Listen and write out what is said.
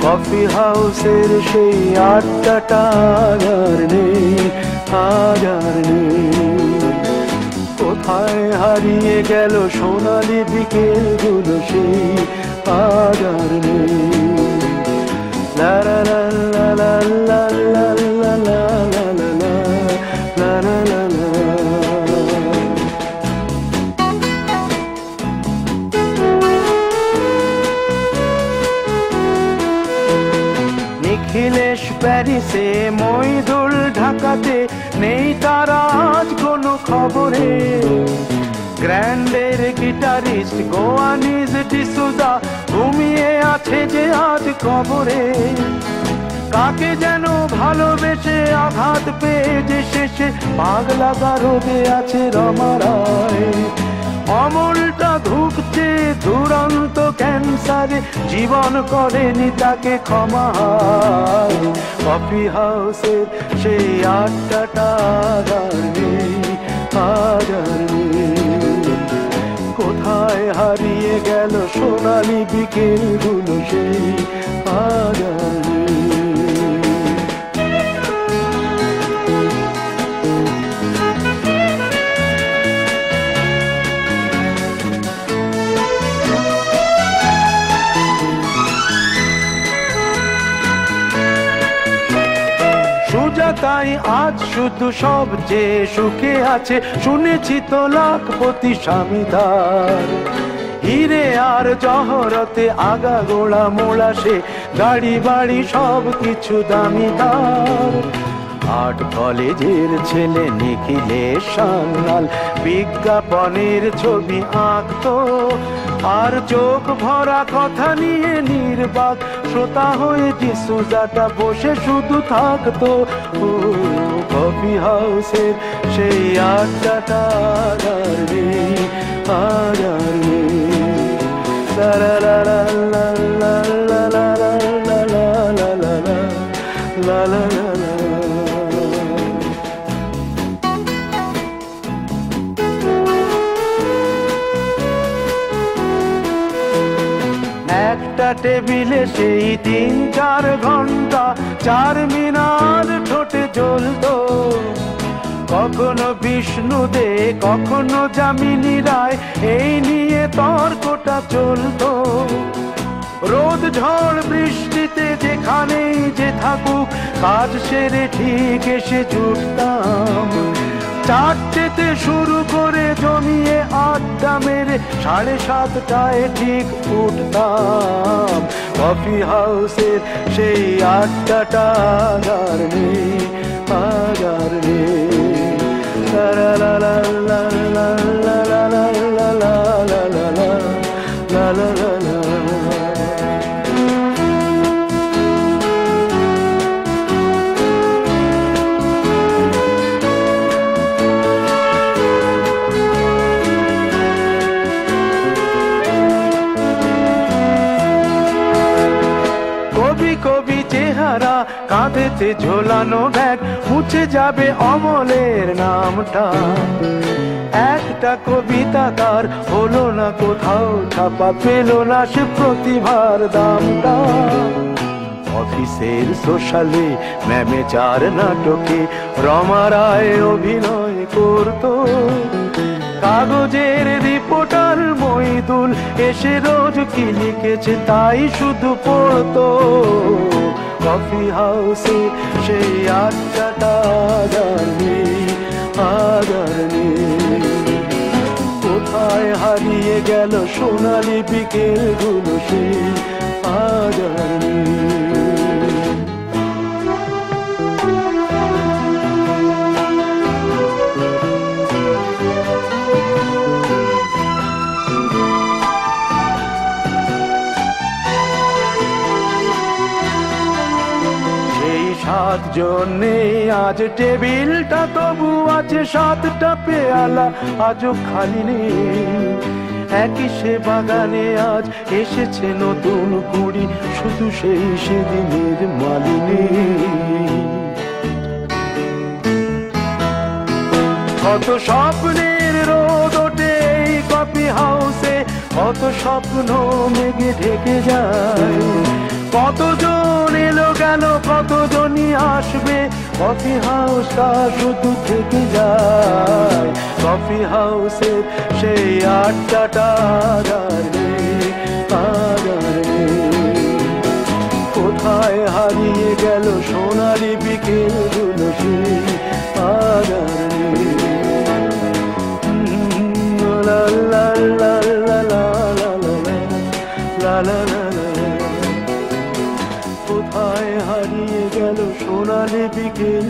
Coffee হাউসের সেই আড্ডাটা আর নেই, আজ আর নেই। কোথায় হারিয়ে গেল সোনালি বিকেলগুলো সেই আজ আর নেই। লা লা লা লা লা লা লা লা লা লা লা লা লা লা। নিখিলেশ প্যারিসে, মইদুল ঢাকাতে, নেই তারা আজ কোনো খবরে। গ্র্যান্ডের গিটারিস্ট গোয়ানিজ ডিসুজা ঘুমিয়ে আছে যে আজ কবরে। কাকে যেন ভালোবেসে আঘাত পেয়ে যে শেষে পাগলা গারদে আছে রমা রায়। অমলটা ধুকছে দুরন্ত ক্যান্সারে, জীবন করেনি তাকে ক্ষমা। কফি হাউসের সেই আড্ডাটা আর নেই, আজ আর নেই। কোথায় হারিয়ে গেল সোনালি বিকেলগুলো সেই আজ আর নেই। সুজাতাই আজ শুধু সবচেয়ে সুখে আছে, শুনেছি তো লাখপতি স্বামীদার। হিরে আর জহরতে আগা গোড়া মোড়া সে, গাড়ি বাড়ি সব কিছু দামিদার। আর্ট কলেজের ছেলে নিখিলেশ সান্যাল বিজ্ঞাপনের ছবি আঁকতো, আর চোখ ভরা কথা নিয়ে নির্বাক শ্রোতা হয়ে ডিসুজাটা বসে শুধু থাকতো। ও কফি হাউসের সেই আড্ডাটা আর নেই, আর নেই। লা লা লা লা লা লা লা লা লা লা লা লা লা লা লা। একটা টেবিলে সেই 3-4 ঘন্টা চার মিনার ঠোঁটে জ্বলতো। কখনো বিষ্ণু দে, কখনো যামিনী রায়, এই নিয়ে তর্কটা চলতো। রোদ ঝড় বৃষ্টিতে যেখানেই যে থাকুক, কাজ সেরে ঠিক এসে জুটতাম। 4টেতে শুরু করে জমিয়ে আড্ডা মেরে 7:30টায় ঠিক উঠতাম। কফি হাউসের সেই আড্ডাটা আর নেই, আজ আর নেই। লা লা লা লা লা লা লা লা লা লা লা লা লা লা। কবি চেহারা, কাঁধেতে ঝোলানো ব্যাগ, মুছে যাবে অমলের নামটা। একটা কবিতা তার হলো না কোথাও ছাপা, পেল না সে প্রতিভার দামটা। অফিসের সোশ্যালে, ম্যামেচার নাটকে রমা রায় অভিনয় করতো। কাগজের রিপোর্টার মইদুল এসে রোজ কি লিখেছে তাই শুধু পড়তো। কফি হাউসে সেই আড্ডাটা আর নেই, আজ আর নেই। কোথায় হারিয়ে গেল সোনালি বিকেলগুলো সেই আজ আর নেই। জন্যে আজ টেবিলটা তবু আছে, 7টা পেয়ালা আজও খালি নেই। একই সে বাগানে আজ এসেছে নতুন কুড়ি, শুধু সেই সেদিনের মালিনী। কত স্বপ্নের রোদ ওঠে এই কফি হাউসে, কত স্বপ্ন মেঘে ঢেকে যায়। কতজন কফি হাউসটা শুধু থেকে যায়, কফি হাউসে সেই আড্ডাটা আর নেই, আর নেই। কোথায় হারিয়ে গেল সোনালি বিকেলগুলো সেই আর নেই। লা লা লা লা লা লা লা লা লা, কোথায় হারিয়ে গেল সোনালি বিকেল।